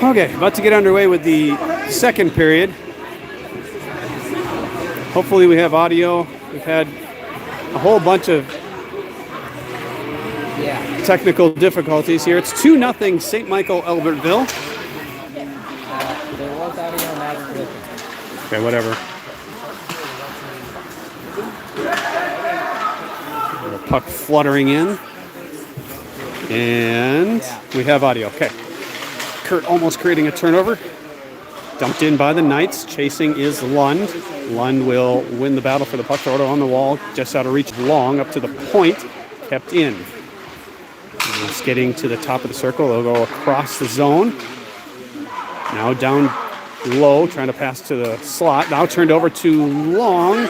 Okay, about to get underway with the second period. Hopefully we have audio. We've had a whole bunch of technical difficulties here. It's 2-0 St. Michael Albertville. There was audio on that. Okay, whatever. The puck fluttering in. And we have audio. Okay. Kurt almost creating a turnover. Dumped in by the Knights. Chasing is Lund. Lund will win the battle for the puck. Throw it on the wall. Just out of reach of Long. Up to the point. Kept in. And it's getting to the top of the circle. They'll go across the zone. Now down low. Trying to pass to the slot. Now turned over to Long.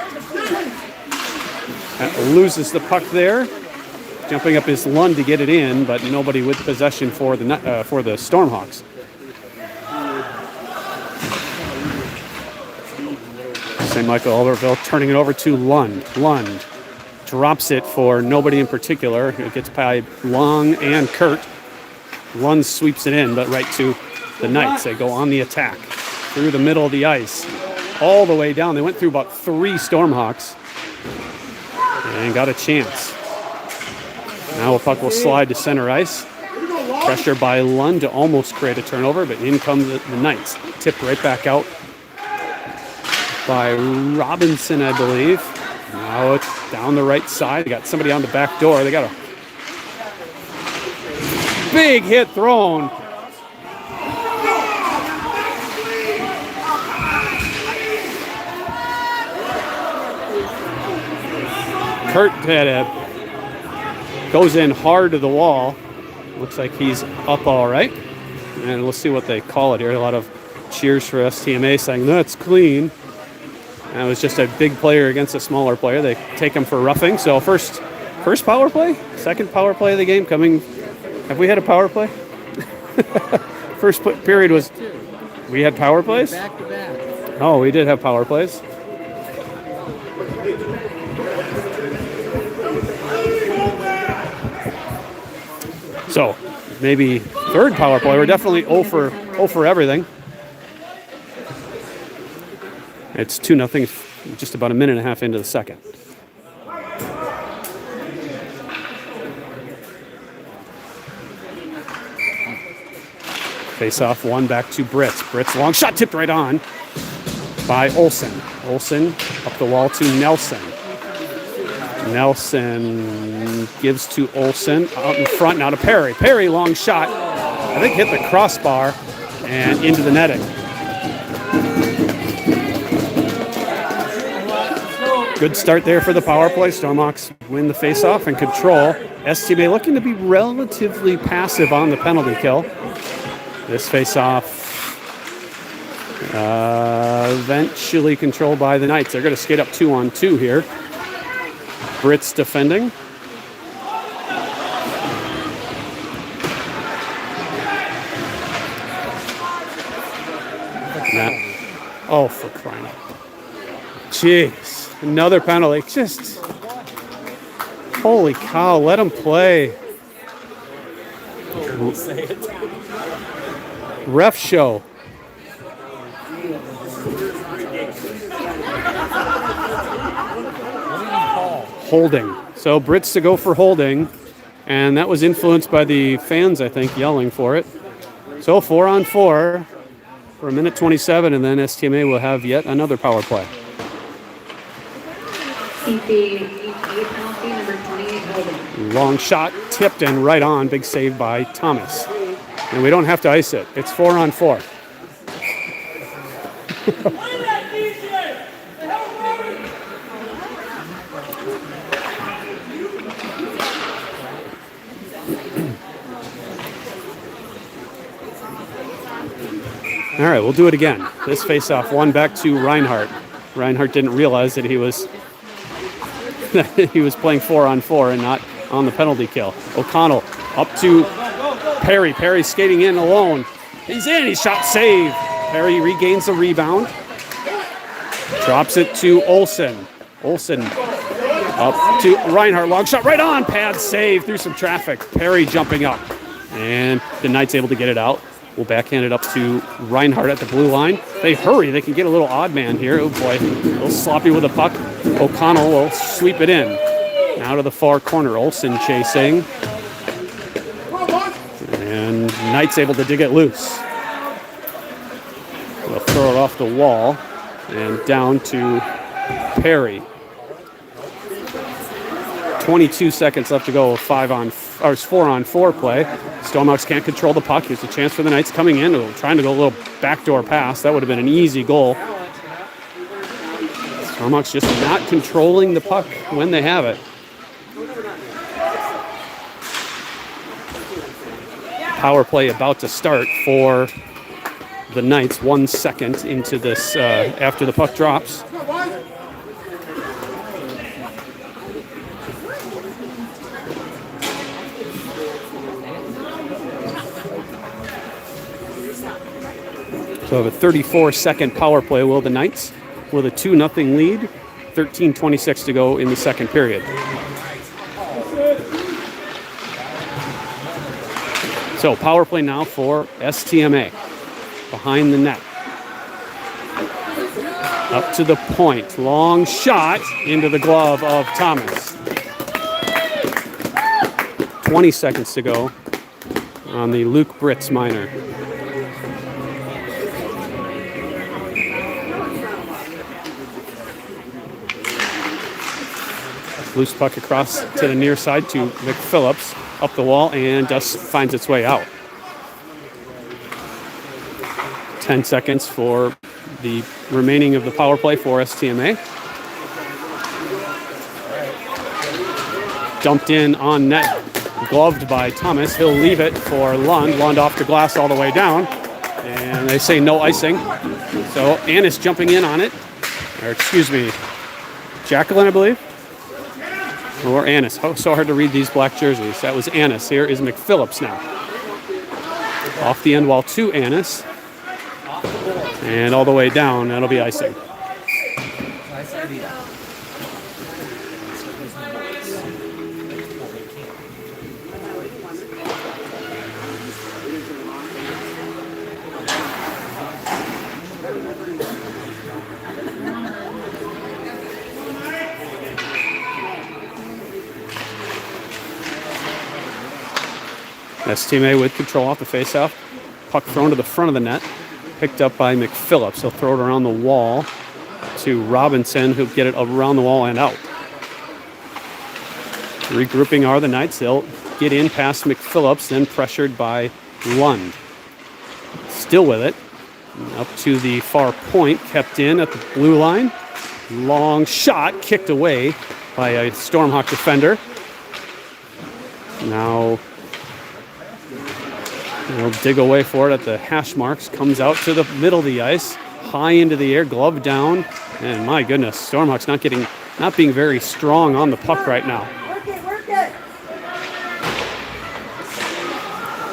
That loses the puck there. Jumping up is Lund to get it in, but nobody with possession for the Stormhawks. St. Michael Albertville turning it over to Lund. Lund drops it for nobody in particular. It gets by Long and Kurt. Lund sweeps it in, but right to the Knights. They go on the attack through the middle of the ice, all the way down. They went through about 3 Stormhawks and got a chance. Now a puck will slide to center ice. Pressure by Lund to almost create a turnover, but in come the Knights. Tipped right back out by Robinson, I believe. Now it's down the right side. They got somebody on the back door. They got a big hit thrown. Kurt had a goes in hard to the wall. Looks like he's up all right. And we'll see what they call it here. A lot of cheers for STMA saying, that's clean. And it was just a big player against a smaller player. They take him for roughing. So first power play? Second power play of the game coming. Have we had a power play? First period was, we had power plays? Back to back. Oh, we did have power plays. So, maybe third power play. We're definitely 0 for everything. It's 2-0, just about a minute and a half into the second. Face off one back to Britz. Britz long shot tipped right on by Olsen. Olsen up the wall to Nelson. Nelson gives to Olsen out in front, now to Perry. Perry, long shot. I think hit the crossbar and into the netting. Good start there for the power play. Stormhawks win the faceoff and control. STMA looking to be relatively passive on the penalty kill. This faceoff eventually controlled by the Knights. They're going to skate up 2-on-2 here. Britz defending. Oh, for crying out. Jeez. Another penalty. Just, holy cow, let him play. Ref show. Holding. So Britz to go for holding, and that was influenced by the fans, I think, yelling for it. So 4-on-4 for a minute 27, and then STMA will have yet another power play. Long shot, tipped and right on. Big save by Thomas. And we don't have to ice it. It's 4-on-4. All right, we'll do it again. This face-off, one back to Reinhardt. Reinhardt didn't realize that he was playing 4-on-4 and not on the penalty kill. O'Connell up to Perry. Perry skating in alone. He's in. He's shot save. Perry regains the rebound. Drops it to Olsen. Olsen up to Reinhardt. Long shot right on. Pad save through some traffic. Perry jumping up. And the Knights able to get it out. will backhand it up to Reinhardt at the blue line. They hurry. They can get a little odd man here. Oh, boy. A little sloppy with the puck. O'Connell will sweep it in. Now to the far corner. Olsen chasing. And Knight's able to dig it loose. They'll throw it off the wall and down to Perry. 22 seconds left to go. 4-on-4 play. Stormhawks can't control the puck. Here's a chance for the Knights coming in. Trying to go a little backdoor pass. That would have been an easy goal. Stormhawks just not controlling the puck when they have it. Power play about to start for the Knights. 1 second into this after the puck drops. So a 34-second power play will the Knights with a 2-0 lead. 13:26 to go in the second period. So power play now for STMA. Behind the net. Up to the point. Long shot into the glove of Thomas. 20 seconds to go on the Luke Britz minor. Loose puck across to the near side to McPhillips. Up the wall and just finds its way out. 10 seconds for the remaining of the power play for STMA. Dumped in on net, gloved by Thomas. He'll leave it for Lund. Lund off the glass all the way down. And they say no icing. So Annis jumping in on it. Or excuse me, Jacqueline, I believe. Or Annis. Oh, so hard to read these black jerseys. That was Annis. Here is McPhillips now. Off the end wall to Annis. And all the way down, that'll be icing. STMA with control off the faceoff. Puck thrown to the front of the net. Picked up by McPhillips. He'll throw it around the wall to Robinson, who'll get it around the wall and out. Regrouping are the Knights. They'll get in past McPhillips, then pressured by Lund. Still with it. Up to the far point, kept in at the blue line. Long shot, kicked away by a Stormhawk defender. Now they'll dig away for it at the hash marks. Comes out to the middle of the ice. High into the air, glove down. And my goodness, Stormhawks not being very strong on the puck right now. Work it.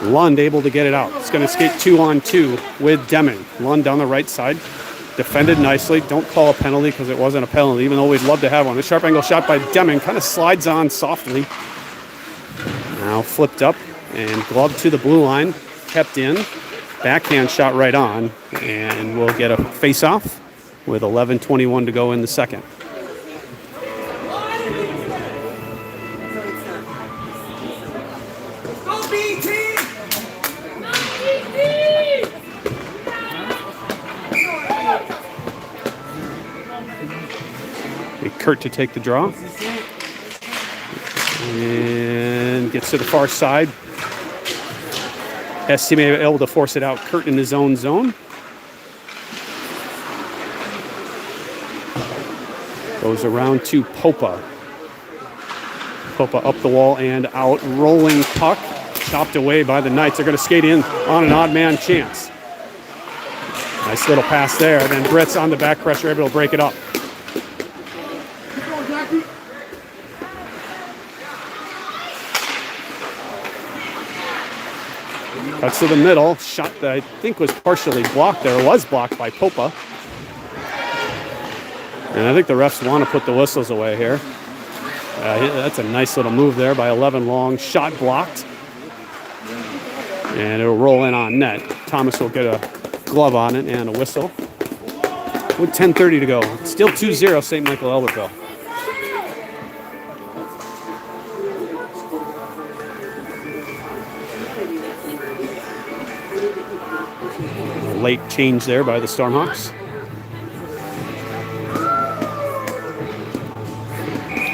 Lund able to get it out. It's going to skate 2-on-2 with Deming. Lund down the right side. Defended nicely. Don't call a penalty because it wasn't a penalty, even though we'd love to have one. The sharp angle shot by Deming kind of slides on softly. Now flipped up and gloved to the blue line. Kept in. Backhand shot right on. And we'll get a face-off with 11:21 to go in the second. Kurt to take the draw. And gets to the far side. STMA able to force it out. Kurt in his own zone. Goes around to Popa. Popa up the wall and out. Rolling puck. Chopped away by the Knights. They're going to skate in on an odd man chance. Nice little pass there. Then Britt's on the back pressure, able to break it up. Cuts to the middle. Shot that I think was partially blocked there. It was blocked by Popa. And I think the refs want to put the whistles away here. That's a nice little move there by 11 long. Shot blocked. And it'll roll in on net. Thomas will get a glove on it and a whistle. With 10:30 to go. Still 2-0 St. Michael Albertville. A late change there by the Stormhawks.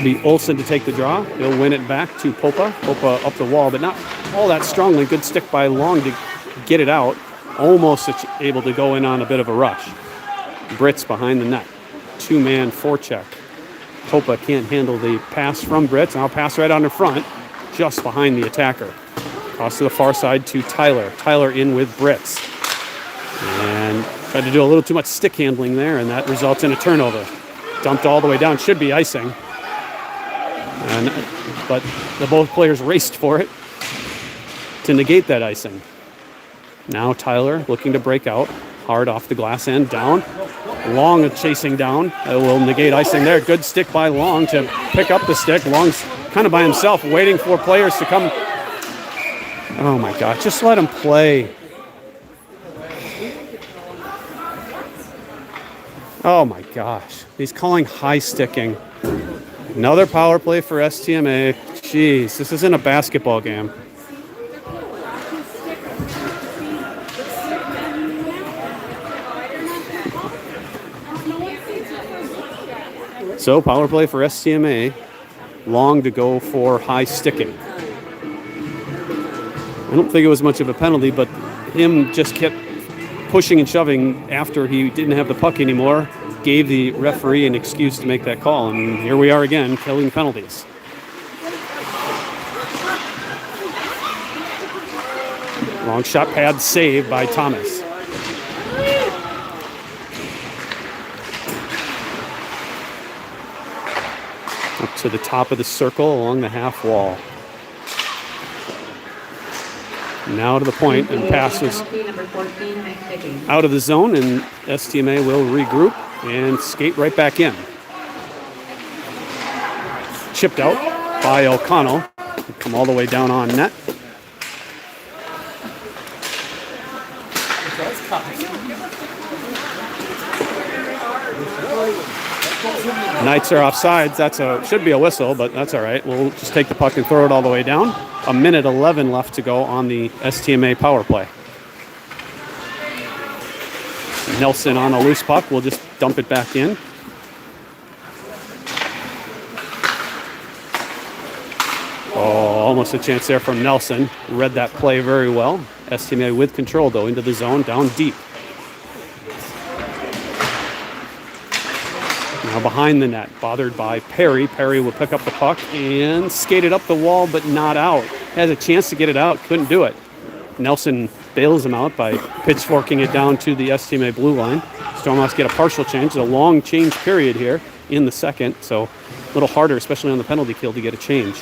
Be Olsen to take the draw. He'll win it back to Popa. Popa up the wall, but not all that strongly. Good stick by Long to get it out. Almost able to go in on a bit of a rush. Brits behind the net. Two-man forecheck. Popa can't handle the pass from Brits. Now pass right on the front, just behind the attacker. Cross to the far side to Tyler. Tyler in with Brits. And tried to do a little too much stick handling there, and that results in a turnover. Dumped all the way down. Should be icing. But both players raced for it to negate that icing. Now Tyler looking to break out. Hard off the glass end, down. Long chasing down. It will negate icing there. Good stick by Long to pick up the stick. Long's kind of by himself, waiting for players to come. Oh my God, just let him play. Oh my gosh, he's calling high sticking. Another power play for STMA. Jeez, this isn't a basketball game. So power play for STMA. Long to go for high sticking. I don't think it was much of a penalty, but him just kept pushing and shoving after he didn't have the puck anymore. Gave the referee an excuse to make that call, and here we are again, killing penalties. Long shot pad save by Thomas. Up to the top of the circle along the half wall. Now to the point, and pass was out of the zone, and STMA will regroup and skate right back in. Chipped out by O'Connell. Come all the way down on net. Knights are offsides. Should be a whistle, but that's all right. We'll just take the puck and throw it all the way down. 1:11 left to go on the STMA power play. Nelson on a loose puck. We'll just dump it back in. Oh, almost a chance there from Nelson. Read that play very well. STMA with control, though, into the zone, down deep. Now behind the net, bothered by Perry. Perry will pick up the puck and skate it up the wall, but not out. Has a chance to get it out, couldn't do it. Nelson bails him out by pitchforking it down to the STMA blue line. Stormhawks get a partial change. It's a long change period here in the second, so a little harder, especially on the penalty kill, to get a change.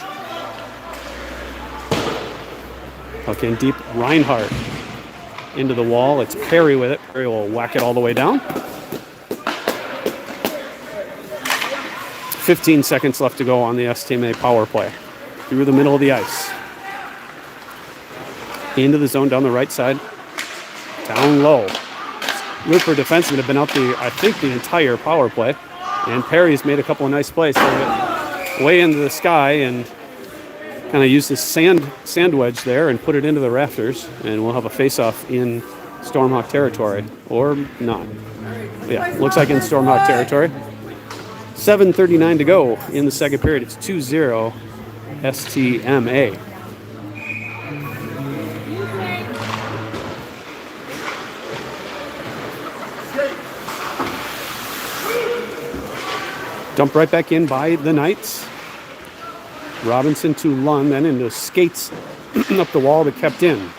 Puck in deep, Reinhardt into the wall. It's Perry with it. Perry will whack it all the way down. 15 seconds left to go on the STMA power play. Through the middle of the ice. Into the zone down the right side. Down low. Looper defensemen have been out the entire power play. And Perry's made a couple of nice plays. Way into the sky and kind of used this sand wedge there and put it into the rafters. And we'll have a face-off in Stormhawk territory. Or not. Yeah, looks like in Stormhawk territory. 7:39 to go in the second period. It's 2-0 STMA. Dumped right back in by the Knights. Robinson to Lund, then into skates up the wall, but kept in.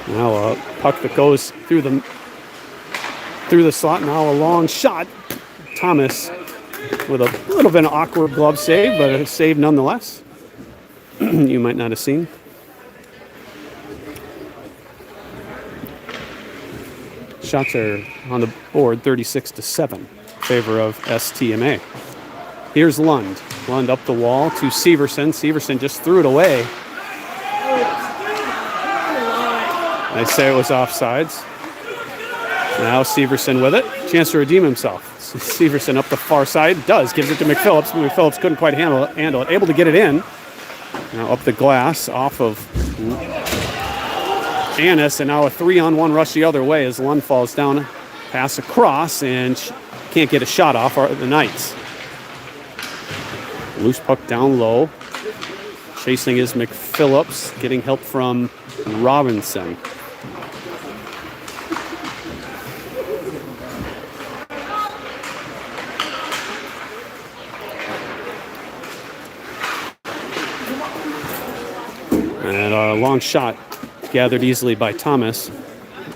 Now a puck that goes through the slot. Now a long shot. Thomas with a little bit of awkward glove save, but a save nonetheless. You might not have seen. Shots are on the board, 36-7, in favor of STMA. Here's Lund. Lund up the wall to Severson. Severson just threw it away. They say it was offsides. Now Severson with it. Chance to redeem himself. Severson up the far side. Gives it to McPhillips. But McPhillips couldn't quite handle it. Able to get it in. Now up the glass off of Annis. And now a 3-on-1 rush the other way as Lund falls down. Pass across and can't get a shot off the Knights. Loose puck down low. Chasing is McPhillips. Getting help from Robinson. And a long shot gathered easily by Thomas.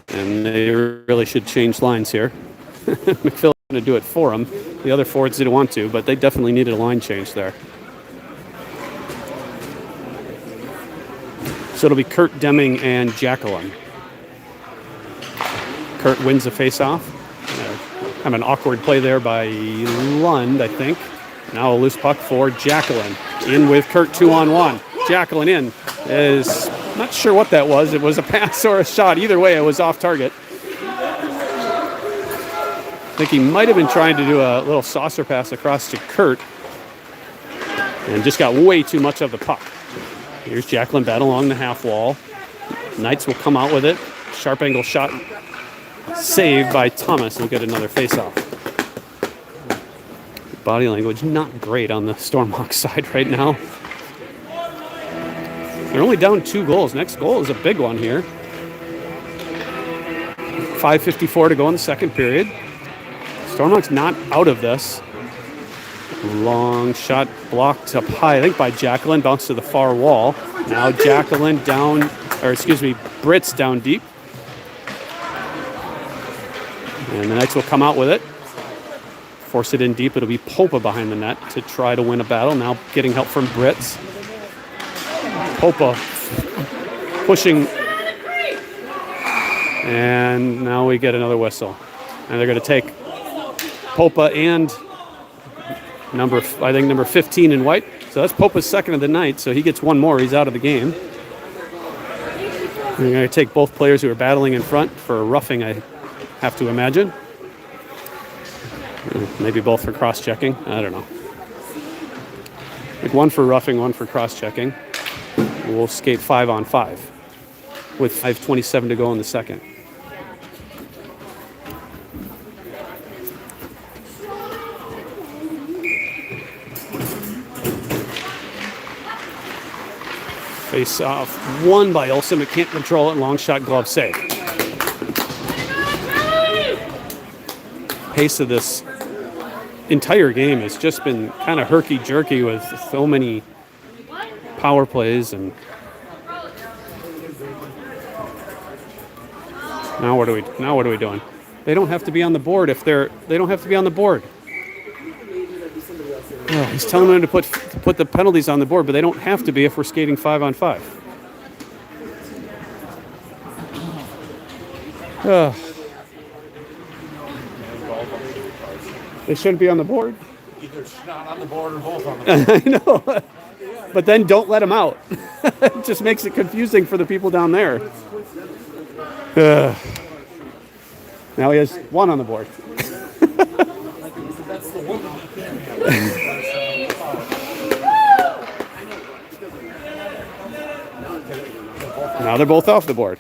And they really should change lines here. McPhillips going to do it for him. The other forwards didn't want to, but they definitely needed a line change there. So it'll be Kurt, Deming, and Jacqueline. Kurt wins the face-off. Kind of an awkward play there by Lund, I think. Now a loose puck for Jacqueline. In with Kurt, 2-on-1. Jacqueline in. Is not sure what that was. It was a pass or a shot. Either way, it was off target. I think he might have been trying to do a little saucer pass across to Kurt and just got way too much of the puck. Here's Jacqueline battle along the half wall. Knights will come out with it. Sharp angle shot saved by Thomas. We'll get another face-off. Body language not great on the Stormhawks side right now. They're only down 2 goals. Next goal is a big one here. 5:54 to go in the second period. Stormhawks not out of this. Long shot blocked up high, I think by Jacqueline. Bounced to the far wall. Now Jacqueline down, Brits down deep. And the Knights will come out with it. Force it in deep. It'll be Popa behind the net to try to win a battle. Now getting help from Brits. Popa pushing, and now we get another whistle. And they're going to take Popa and number 15 in white. So that's Popa's second of the night, so he gets one more. He's out of the game. They're going to take both players who are battling in front for roughing, I have to imagine. Maybe both for cross-checking. I don't know. Like one for roughing, one for cross-checking. We'll skate 5-on-5 with 5:27 to go in the second. Face off won by Olsen, but can't control it. Long shot, glove save. Pace of this entire game has just been kind of herky-jerky with so many power plays. And now what are we doing? They don't have to be on the board if they don't have to be on the board. Oh, he's telling them to put the penalties on the board, but they don't have to be if we're skating 5-on-5. They shouldn't be on the board. Either it's not on the board or both on the board. I know. But then don't let him out. It just makes it confusing for the people down there. Now he has one on the board. Now they're both off the board.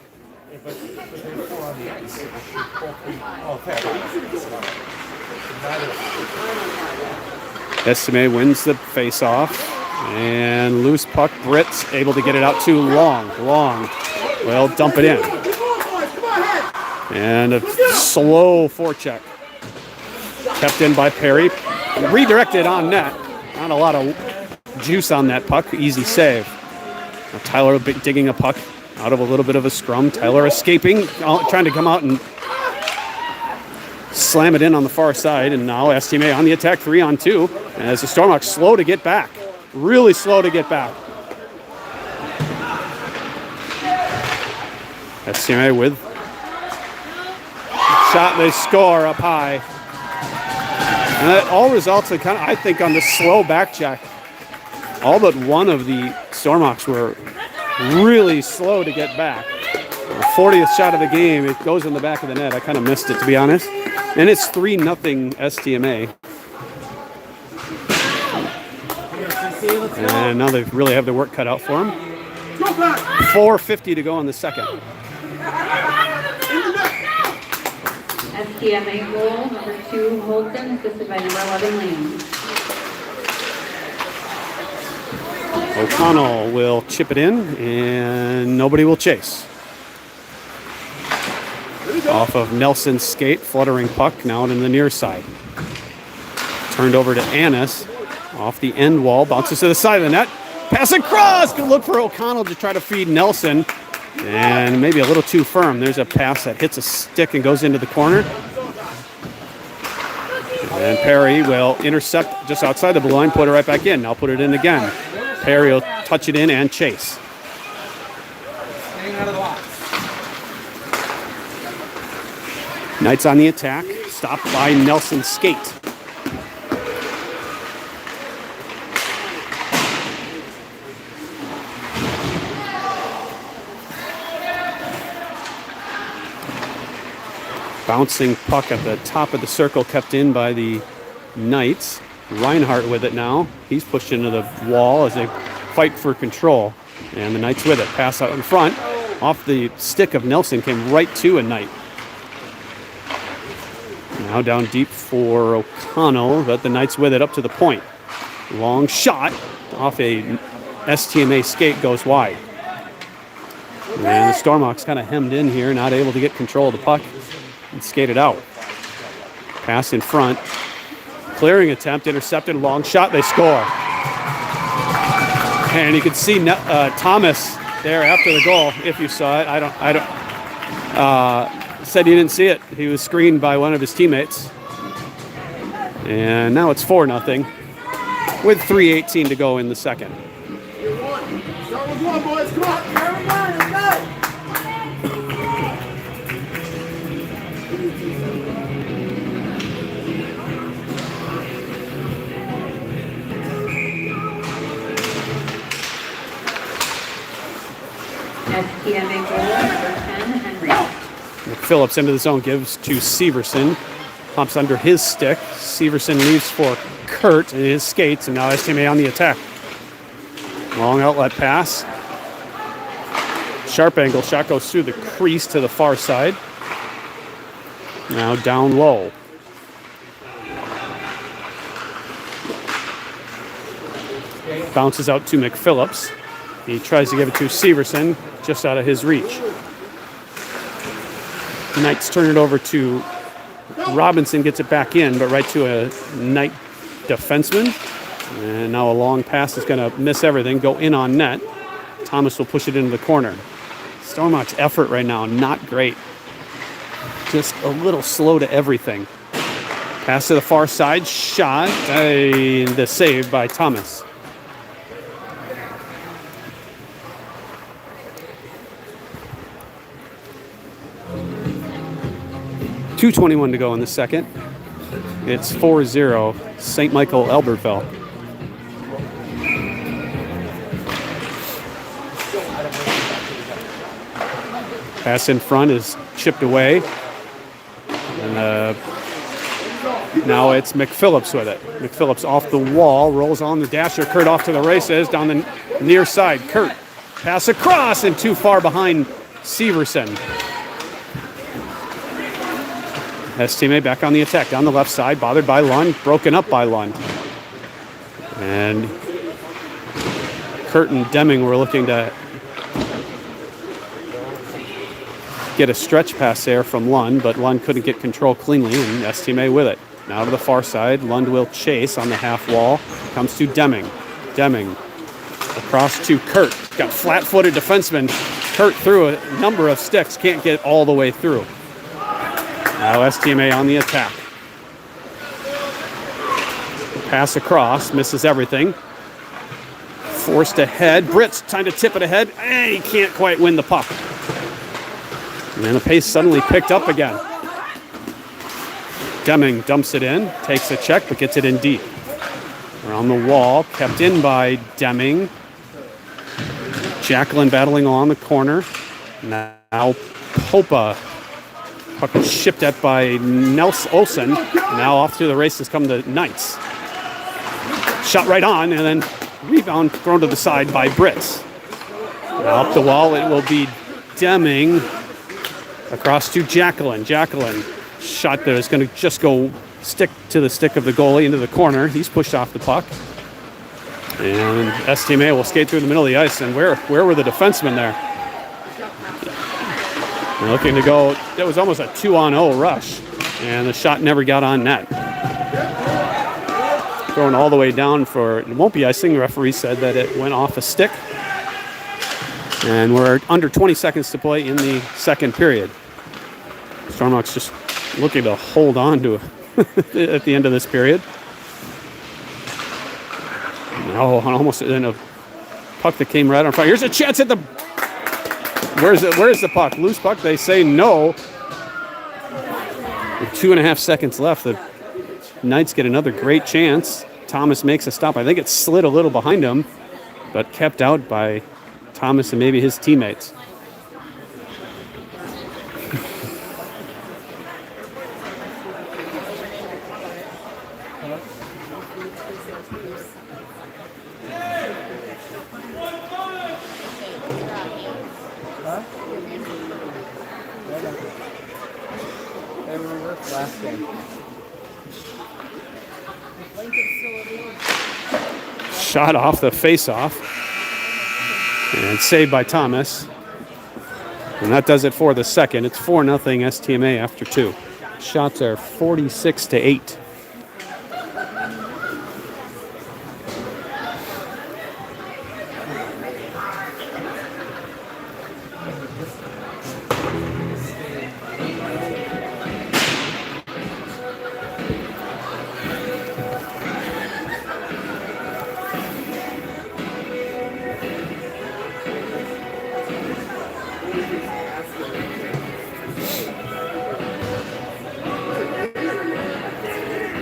STMA wins the face-off. And loose puck, Brits able to get it out too long. Well, dump it in. And a slow forecheck. Kept in by Perry. Redirected on net. Not a lot of juice on that puck. Easy save. Now Tyler digging a puck out of a little bit of a scrum. Tyler escaping, trying to come out and slam it in on the far side. And now STMA on the attack, 3-on-2. As the Stormhawks slow to get back. Really slow to get back. STMA with shot, they score up high. And that all results in kind of, I think, on the slow back check. All but one of the Stormhawks were really slow to get back. 40th shot of the game. It goes in the back of the net. I kind of missed it, to be honest. And it's 3-0 STMA. And now they really have their work cut out for them. 4:50 to go in the second. STMA goal, number 2, Holton, assisted by number 11, Lane. O'Connell will chip it in, and nobody will chase. Off of Nelson's skate, fluttering puck, now in the near side. Turned over to Annis, off the end wall, bounces to the side of the net. Pass across, good look for O'Connell to try to feed Nelson. And maybe a little too firm. There's a pass that hits a stick and goes into the corner. And Perry will intercept just outside the blue line, put it right back in. Now put it in again. Perry will touch it in and chase. Knights on the attack, stopped by Nelson's skate. Bouncing puck at the top of the circle, kept in by the Knights. Reinhardt with it now. He's pushed into the wall as they fight for control. And the Knights with it. Pass out in front. Off the stick of Nelson, came right to a Knight. Now down deep for O'Connell, but the Knights with it up to the point. Long shot off a STMA skate, goes wide. And the Stormhawks kind of hemmed in here, not able to get control of the puck and skate it out. Pass in front. Clearing attempt, intercepted, long shot, they score. And you can see Thomas there after the goal, if you saw it. Said he didn't see it. He was screened by one of his teammates. And now it's 4-0 with 3:18 to go in the second. STMA goal, number 10, Henry. Phillips into the zone, gives to Severson. Pumps under his stick. Severson leaves for Kurt and his skates, and now STMA on the attack. Long outlet pass. Sharp angle shot goes through the crease to the far side. Now down low. Bounces out to McPhillips. He tries to give it to Severson, just out of his reach. Knights turn it over to Robinson, gets it back in, but right to a Knight defenseman. And now a long pass is going to miss everything, go in on net. Thomas will push it into the corner. Stormhawks' effort right now, not great. Just a little slow to everything. Pass to the far side, shot, and the save by Thomas. .221 to go in the second. It's 4-0, St. Michael Albertville. Pass in front is chipped away. And now it's McPhillips with it. McPhillips off the wall, rolls on the dasher. Kurt off to the races, down the near side. Kurt, pass across and too far behind Severson. STMA back on the attack, down the left side, bothered by Lund, broken up by Lund. And Kurt and Deming were looking to get a stretch pass there from Lund, but Lund couldn't get control cleanly, and STMA with it. Now to the far side, Lund will chase on the half wall, comes to Deming. Deming across to Kurt, got flat-footed defenseman. Kurt through a number of sticks, can't get all the way through. Now STMA on the attack. Pass across, misses everything. Forced ahead. Britt's trying to tip it ahead. He can't quite win the puck. And then the pace suddenly picked up again. Deming dumps it in, takes a check, but gets it in deep. Around the wall, kept in by Deming. Jacqueline battling along the corner. Now Popa. Puck shipped at by Nels Olsen. Now off to the races come the Knights. Shot right on, and then rebound thrown to the side by Brits. Now up the wall, it will be Deming. Across to Jacqueline. Jacqueline, shot that is going to just go stick to the stick of the goalie into the corner. He's pushed off the puck. And STMA will skate through the middle of the ice. And where were the defensemen there? They're looking to go. That was almost a 2-on-0 rush. And the shot never got on net. Thrown all the way down for, it won't be icing. The referee said that it went off a stick. And we're under 20 seconds to play in the second period. Stormhawks just looking to hold on to it at the end of this period. No, almost in a puck that came right on fire. Here's a chance at the... Where's the puck? Loose puck? They say no. With 2.5 seconds left, the Knights get another great chance. Thomas makes a stop. I think it slid a little behind him, but kept out by Thomas and maybe his teammates. Last game. Shot off the face-off. And saved by Thomas. And that does it for the second. It's 4-0 STMA after 2. Shots are 46-8.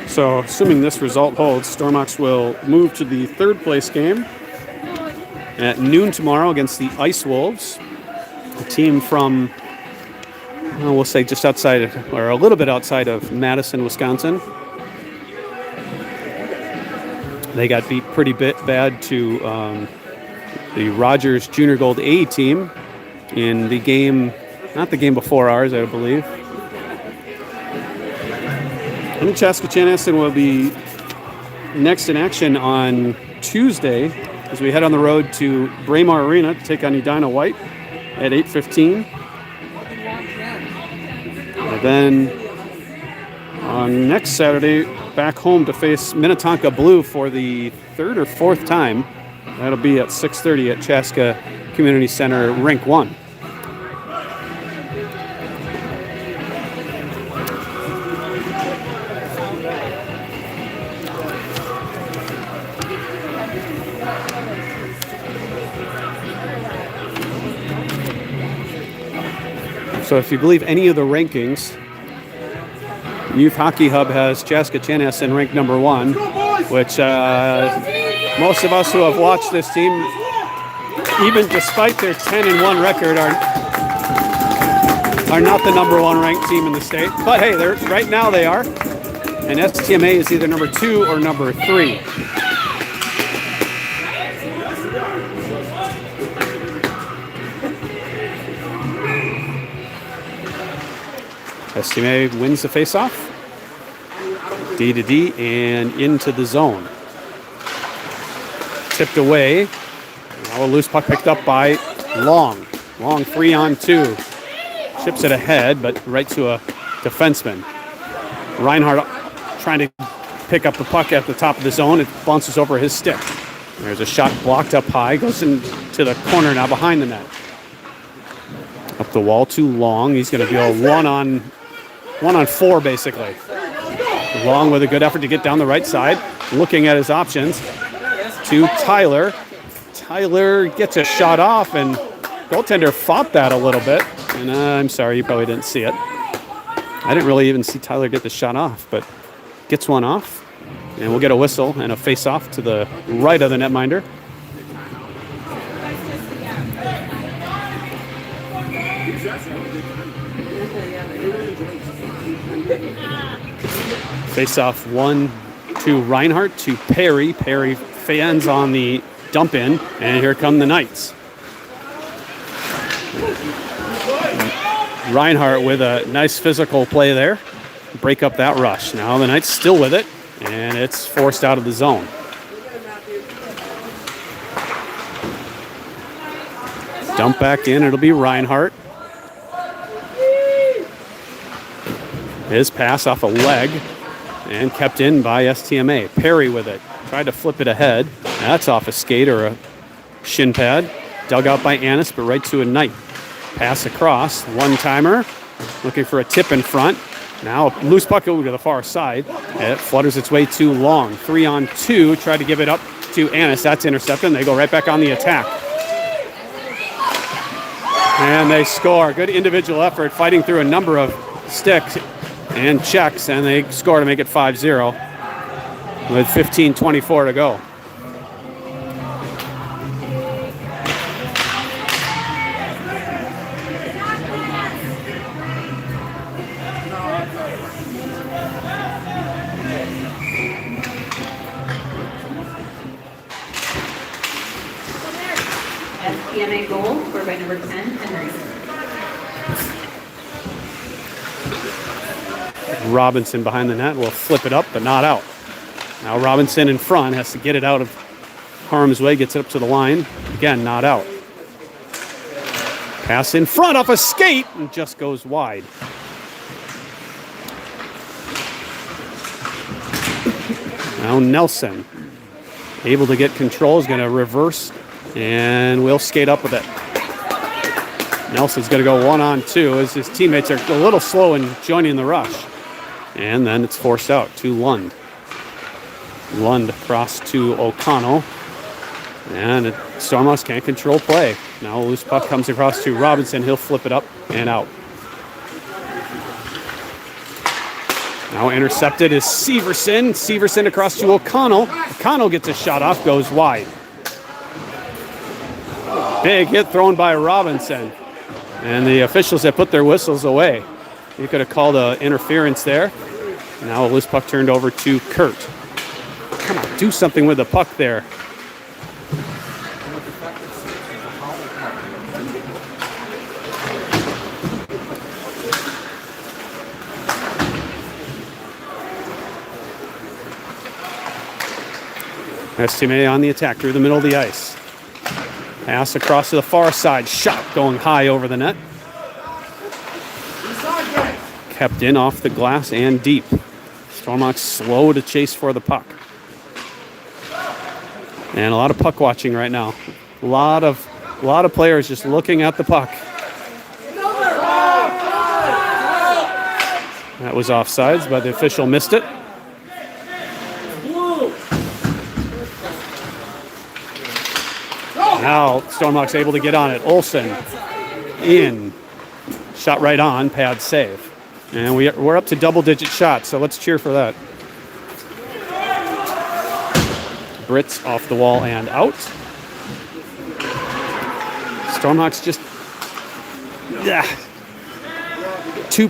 So, assuming this result holds, Stormhawks will move to the third place game at noon tomorrow against the Ice Wolves, a team from, well, we'll say just outside of, or a little bit outside of Madison, Wisconsin. They got beat pretty bad to the Rogers Junior Gold A team in the game, not the game before ours, I believe. I think Chaska Chanhassen will be next in action on Tuesday as we head on the road to Braemar Arena to take on Edina White at 8:15. And then on next Saturday, back home to face Minnetonka Blue for the third or fourth time. That'll be at 6:30 at Chaska Community Center, Rink 1. So if you believe any of the rankings, Youth Hockey Hub has Chaska Chanhassen ranked number 1, which most of us who have watched this team, even despite their 10-1 record, are not the number 1 ranked team in the state. But hey, right now they are. And STMA is either number 2 or number 3. STMA wins the faceoff. D to D and into the zone. Tipped away. Now a loose puck picked up by Long. Long 3-on-2. Chips it ahead, but right to a defenseman. Reinhardt trying to pick up the puck at the top of the zone. It bounces over his stick. There's a shot blocked up high. Goes into the corner now behind the net. Up the wall too Long. He's going to be a one-on-4 basically. Long with a good effort to get down the right side. Looking at his options to Tyler. Tyler gets a shot off, and goaltender fought that a little bit. And I'm sorry, you probably didn't see it. I didn't really even see Tyler get the shot off, but gets one off. And we'll get a whistle and a face-off to the right of the netminder. Face off 1 to Reinhardt to Perry. Perry fans on the dump in, and here come the Knights. Reinhardt with a nice physical play there. Break up that rush. Now the Knights still with it, and it's forced out of the zone. Dump back in, it'll be Reinhardt. His pass off a leg and kept in by STMA. Perry with it. Tried to flip it ahead. That's off a skate or a shin pad. Dug out by Annis, but right to a Knight. Pass across. One-timer. Looking for a tip in front. Now loose puck over to the far side. It flutters its way too long. 3-on-2. Tried to give it up to Annis. That's intercepted, and they go right back on the attack. And they score. Good individual effort, fighting through a number of sticks and checks, and they score to make it 5-0 with 15:24 to go. STMA goal scored by number 10, Henry. Robinson behind the net will flip it up, but not out. Now Robinson in front has to get it out of harm's way, gets it up to the line. Again, not out. Pass in front off a skate and just goes wide. Now Nelson, able to get control, is going to reverse and will skate up with it. Nelson's going to go 1-on-2 as his teammates are a little slow in joining the rush. And then it's forced out to Lund. Lund across to O'Connell. And Stormhawks can't control play. Now a loose puck comes across to Robinson. He'll flip it up and out. Now intercepted is Severson. Severson across to O'Connell. O'Connell gets a shot off, goes wide. Big hit thrown by Robinson. And the officials have put their whistles away. You could have called interference there. Now a loose puck turned over to Kurt. Come on, do something with the puck there. STMA on the attack through the middle of the ice. Pass across to the far side. Shot going high over the net. Kept in off the glass and deep. Stormhawks slow to chase for the puck. And a lot of puck watching right now. A lot of players just looking at the puck. That was offsides, but the official missed it. Now Stormhawks able to get on it. Olsen in. Shot right on, pad save. And we're up to double-digit shots, so let's cheer for that. Brits off the wall and out. Stormhawks just...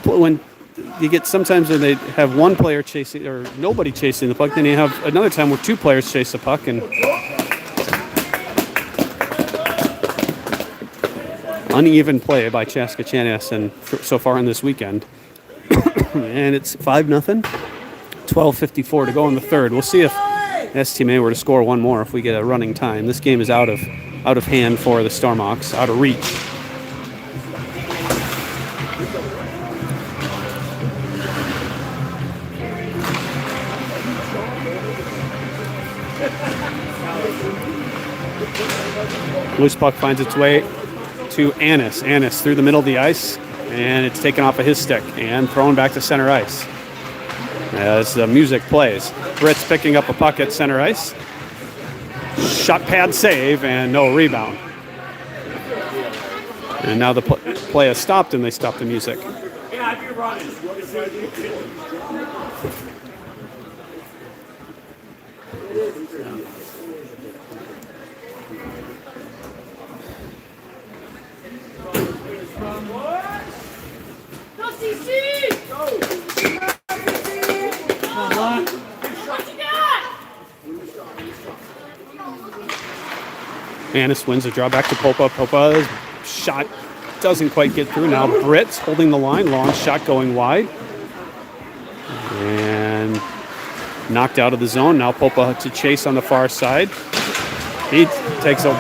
when you get sometimes when they have one player chasing, or nobody chasing the puck, then you have another time where two players chase the puck, and... uneven play by CCHA and so far in this weekend. And it's 5-0. 12:54 to go in the third. We'll see if STMA were to score one more if we get a running time. This game is out of hand for the Stormhawks, out of reach. Loose puck finds its way to Annis. Annis through the middle of the ice, and it's taken off of his stick and thrown back to center ice as the music plays. Brits picking up a puck at center ice. Shot pad save and no rebound. And now the play has stopped and they stop the music. Annis wins the draw back to Popa. Popa's shot doesn't quite get through. Now Britt's holding the line. Long shot going wide. And knocked out of the zone. Now Popa to chase on the far side. He takes a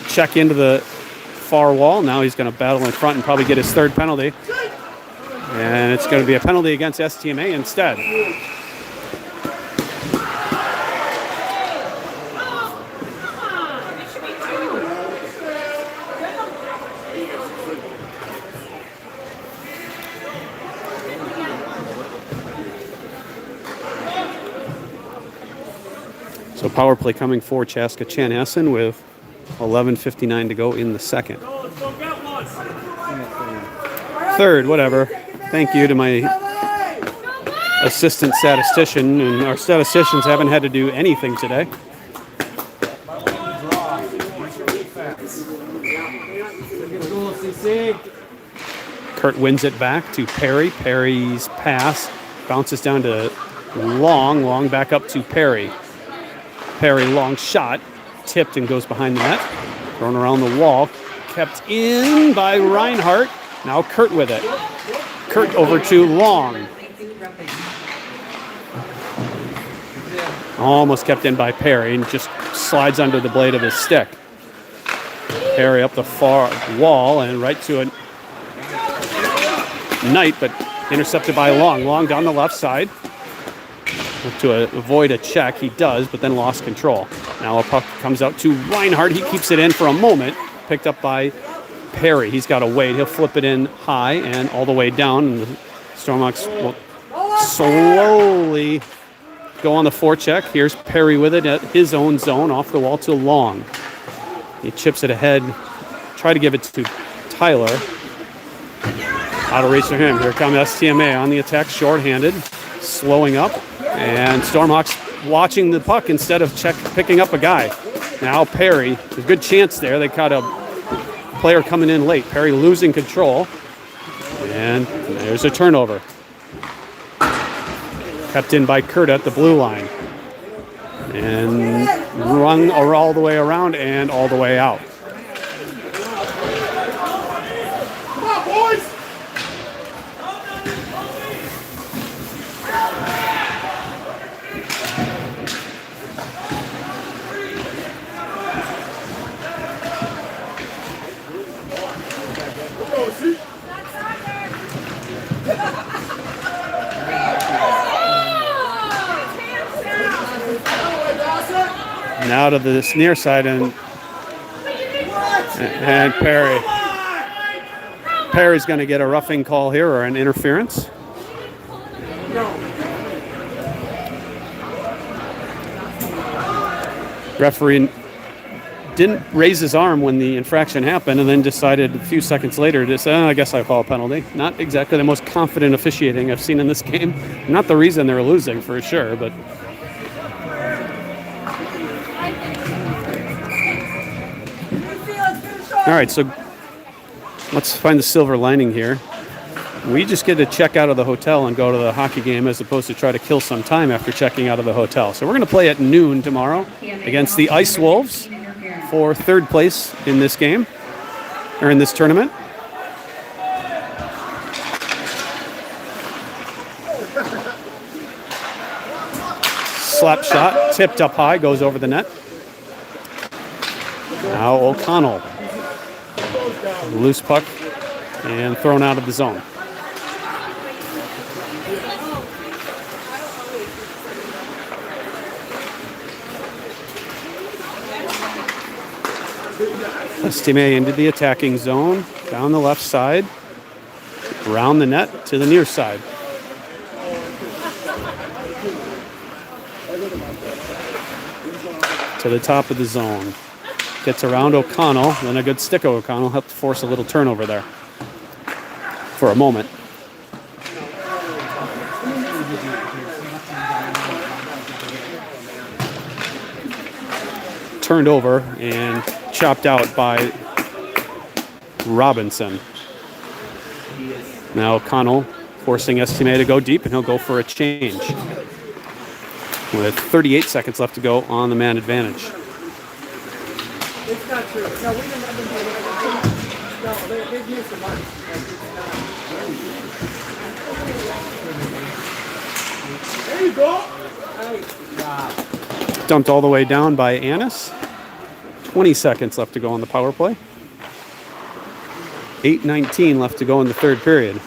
check into the far wall. Now he's going to battle in front and probably get his third penalty. And it's going to be a penalty against STMA instead. So power play coming for Chaska Chanhassen with 11:59 to go in the second. Third, whatever. Thank you to my assistant statistician, and our statisticians haven't had to do anything today. Kurt wins it back to Perry. Perry's pass bounces down to Long back up to Perry. Perry, long shot, tipped and goes behind the net. Thrown around the wall, kept in by Reinhardt. Now Kurt with it. Kurt over to Long. Almost kept in by Perry and just slides under the blade of his stick. Perry up the far wall and right to a Knight, but intercepted by Long. Long down the left side. To avoid a check, he does, but then lost control. Now a puck comes out to Reinhardt. He keeps it in for a moment. Picked up by Perry. He's got to wait. He'll flip it in high and all the way down. And the Stormhawks will slowly go on the forecheck. Here's Perry with it at his own zone, off the wall to Long. He chips it ahead. Try to give it to Tyler. Out of reach for him. Here comes STMA on the attack, shorthanded, slowing up. And Stormhawks watching the puck instead of picking up a guy. Now Perry, a good chance there. They caught a player coming in late. Perry losing control. And there's a turnover. Kept in by Kurt at the blue line. And run all the way around and all the way out. Come on, boys! Now to this near side and Perry. Perry's going to get a roughing call here or an interference. Referee didn't raise his arm when the infraction happened and then decided a few seconds later to say, I guess I call a penalty. Not exactly the most confident officiating I've seen in this game. Not the reason they're losing for sure, but... All right, so let's find the silver lining here. We just get to check out of the hotel and go to the hockey game as opposed to try to kill some time after checking out of the hotel. So we're going to play at noon tomorrow against the Ice Wolves for third place in this game, or in this tournament. Slap shot, tipped up high, goes over the net. Now O'Connell. Loose puck and thrown out of the zone. STMA into the attacking zone, down the left side, around the net to the near side. To the top of the zone. Gets around O'Connell, then a good stick of O'Connell helped force a little turnover there for a moment. Turned over and chopped out by Robinson. Now Connell forcing STMA to go deep, and he'll go for a change. With 38 seconds left to go on the man advantage. It's not true. No, we didn't let them do it. No, they've used the money. There you go. Dumped all the way down by Annis. 20 seconds left to go on the power play. 8:19 left to go in the third period.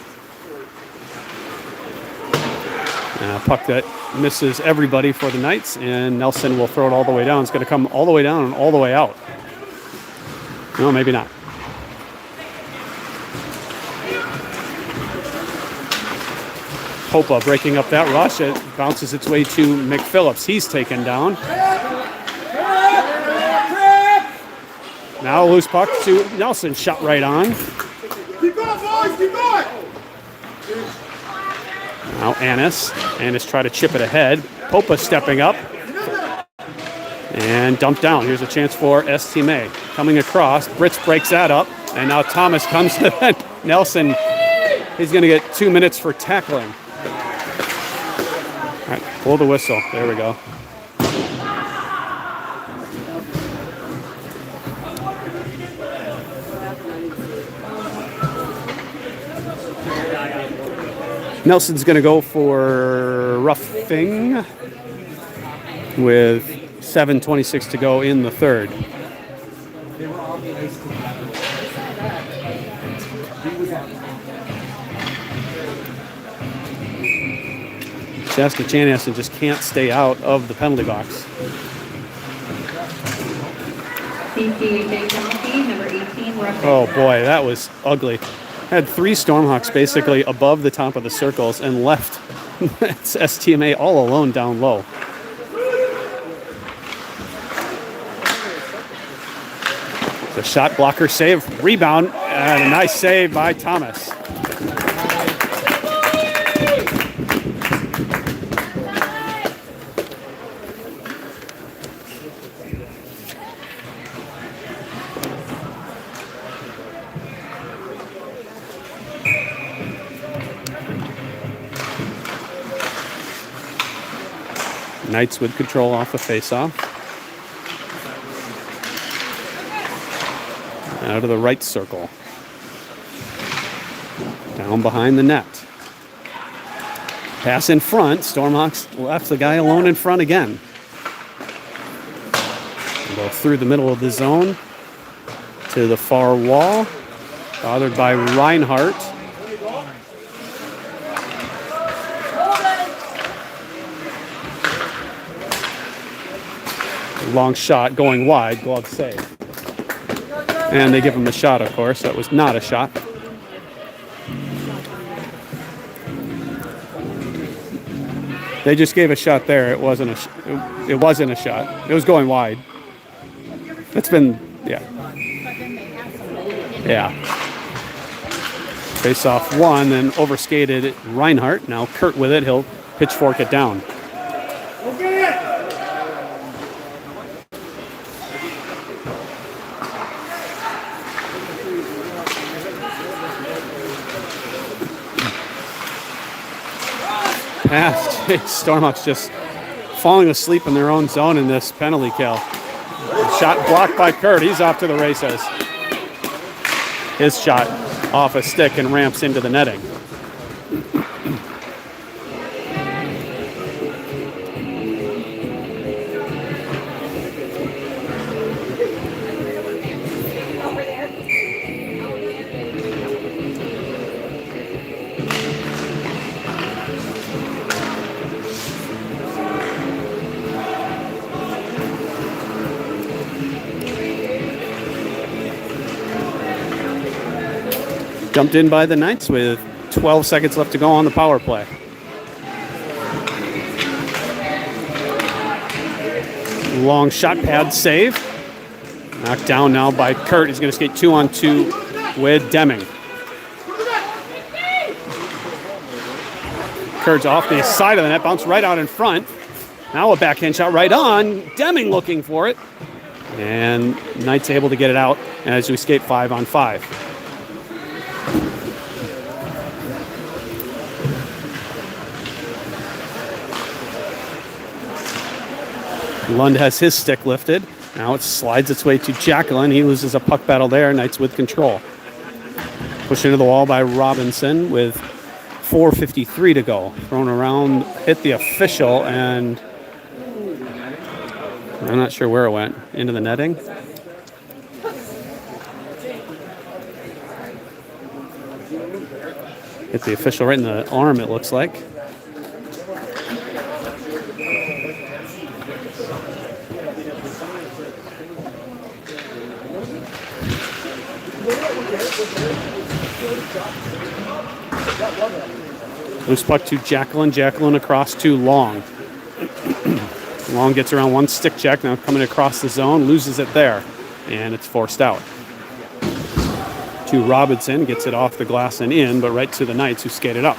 Puck that misses everybody for the Knights, and Nelson will throw it all the way down. It's going to come all the way down and all the way out. No, maybe not. Hopa breaking up that rush. It bounces its way to McPhillips. He's taken down. Now a loose puck to Nelson. Shot right on. Keep going, boys. Keep going. Now Annis try to chip it ahead. Popa stepping up and dumped down. Here's a chance for STMA. Coming across, Britz breaks that up, and now Thomas comes to that. Nelson, he's going to get 2 minutes for tackling. All right, pull the whistle. There we go. Nelson's going to go for roughing with 7:26 to go in the third. Saskatchewan just can't stay out of the penalty box. CCHA penalty, number 18, roughing. Oh boy, that was ugly. Had 3 Stormhawks basically above the top of the circles and left STMA all alone down low. The shot blocker save, rebound, and a nice save by Thomas. Knights with control off the faceoff. Out of the right circle. Down behind the net. Pass in front. Stormhawks left the guy alone in front again. Go through the middle of the zone to the far wall. Bothered by Reinhardt. Long shot going wide, glove save. And they give him a shot, of course. That was not a shot. They just gave a shot there. It wasn't a shot. It was going wide. It's been, yeah. Yeah. Face off one, then overskated Reinhardt. Now Kurt with it. He'll pitchfork it down. Pass. Stormhawks just falling asleep in their own zone in this penalty kill. Shot blocked by Kurt. He's off to the races. His shot off a stick and ramps into the netting. Dumped in by the Knights with 12 seconds left to go on the power play. Long shot pad save. Knocked down now by Kurt. He's going to skate 2-on-2 with Deming. Kurt's off the side of the net, bounce right out in front. Now a backhand shot right on. Deming looking for it. And Knights able to get it out as we skate 5-on-5. Lund has his stick lifted. Now it slides its way to Jacqueline. He loses a puck battle there. Knights with control. Pushed into the wall by Robinson with 4:53 to go. Thrown around, hit the official, and I'm not sure where it went. Into the netting. Hit the official right in the arm, it looks like. Loose puck to Jacqueline. Jacqueline across to Long. Long gets around one stick check. Now coming across the zone. Loses it there. And it's forced out. To Robinson. Gets it off the glass and in, but right to the Knights who skated up.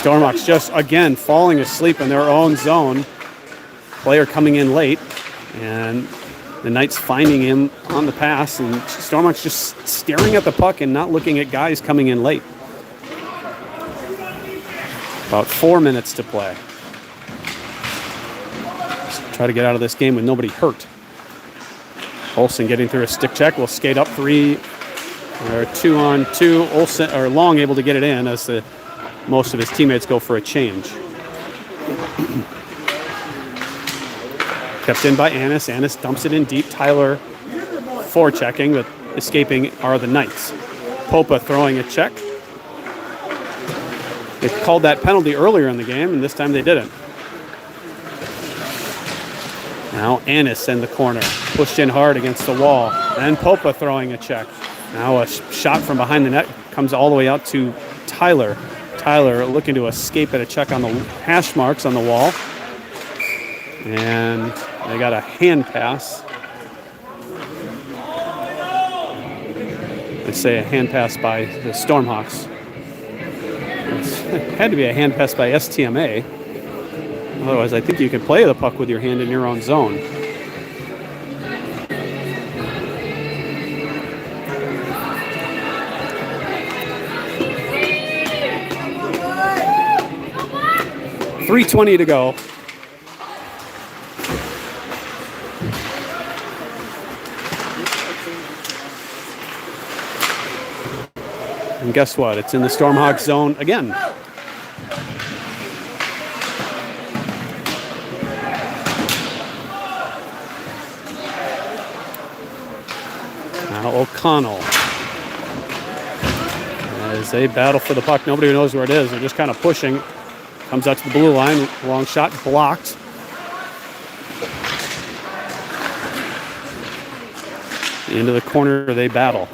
Stormhawks just, again, falling asleep in their own zone. Player coming in late. And the Knights finding him on the pass, and Stormhawks just staring at the puck and not looking at guys coming in late. About 4 minutes to play. Just try to get out of this game with nobody hurt. Olsen getting through a stick check. Will skate up 2-on-2. Olsen or Long able to get it in as most of his teammates go for a change. Kept in by Annis. Annis dumps it in deep. Tyler forechecking, but escaping are the Knights. Popa throwing a check. They called that penalty earlier in the game, and this time they didn't. Now Annis in the corner. Pushed in hard against the wall. Then Popa throwing a check. Now a shot from behind the net comes all the way out to Tyler. Tyler looking to escape at a check on the hash marks on the wall. And they got a hand pass. They say a hand pass by the Stormhawks. It had to be a hand pass by STMA. Otherwise, I think you can play the puck with your hand in your own zone. .320 to go. And guess what? It's in the Stormhawk zone again. Now O'Connell. As they battle for the puck, nobody knows where it is. They're just kind of pushing. Comes out to the blue line. Long shot blocked. Into the corner they battle.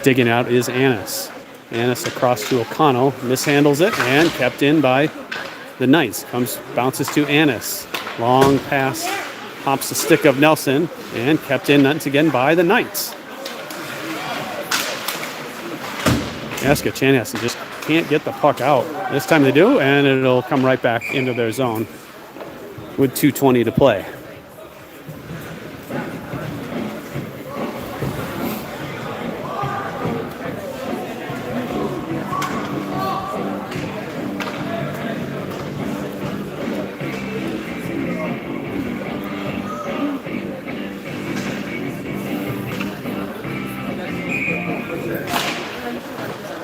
Digging out is Annis. Annis across to O'Connell. Mishandles it and kept in by the Knights. Bounces to Annis. Long pass. Hops the stick of Nelson. And kept in once again by the Knights. Yaska Chanhassen just can't get the puck out. This time they do, and it'll come right back into their zone with 2:20 to play.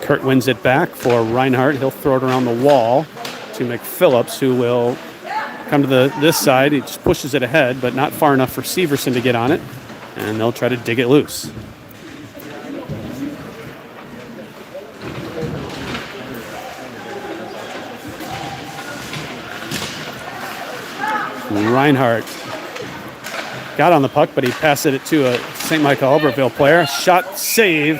Kurt wins it back for Reinhardt. He'll throw it around the wall to McPhillips, who will come to this side. He just pushes it ahead, but not far enough for Severson to get on it. And they'll try to dig it loose. Reinhardt got on the puck, but he passed it to a St. Michael Albertville player. Shot save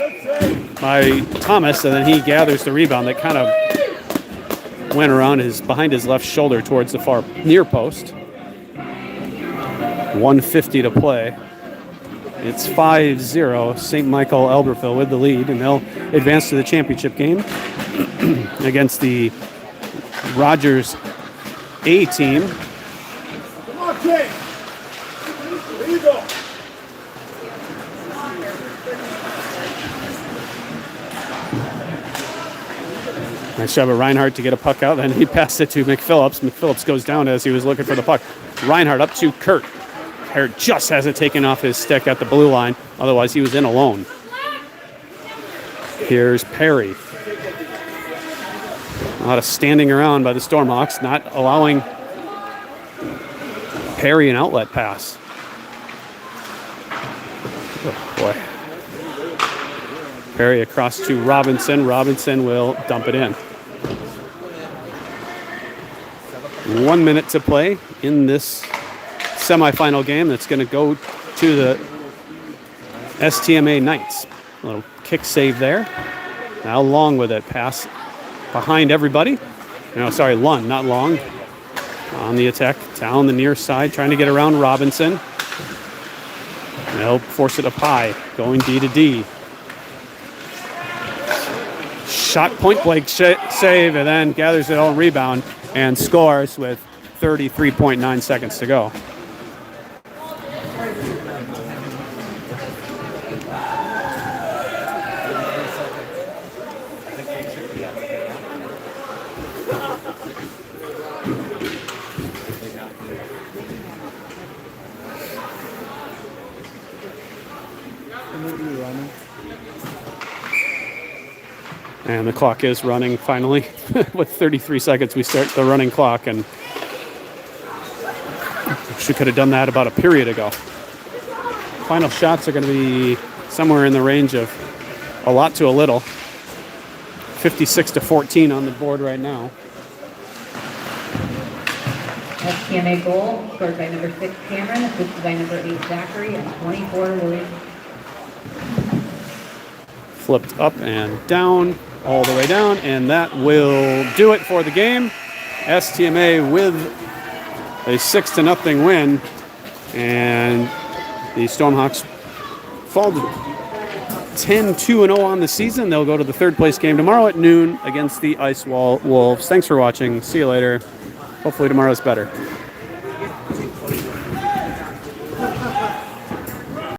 by Thomas, and then he gathers the rebound that kind of went around behind his left shoulder towards the far near post. 1:50 to play. It's 5-0. St. Michael Albertville with the lead, and they'll advance to the championship game against the Rogers A team. Come on, King. There you go. Nice job of Reinhardt to get a puck out. Then he passed it to McPhillips. McPhillips goes down as he was looking for the puck. Reinhardt up to Kurt. Kurt just has it taken off his stick at the blue line. Otherwise, he was in alone. Here's Perry. A lot of standing around by the Stormhawks, not allowing Perry an outlet pass. Oh, boy. Perry across to Robinson. Robinson will dump it in. 1 minute to play in this semifinal game that's going to go to the STMA Knights. A little kick save there. Now Long with it. Pass behind everybody. No, sorry, Lund, not Long. On the attack, down the near side, trying to get around Robinson. They'll force it up high, going D to D. Shot point blank save, and then gathers it all rebound and scores with 33.9 seconds to go. And the clock is running finally. With 33 seconds, we start the running clock, and she could have done that about a period ago. Final shots are going to be somewhere in the range of a lot to a little. 56-14 on the board right now. STMA goal scored by number 6 Cameron, assisted by number 8 Zachary, and 24 Williams. Flipped up and down, all the way down, and that will do it for the game. STMA with a 6-0 win, and the Stormhawks fall to 10-2-0 on the season. They'll go to the third place game tomorrow at noon against the Ice Wall Wolves. Thanks for watching. See you later. Hopefully tomorrow's better.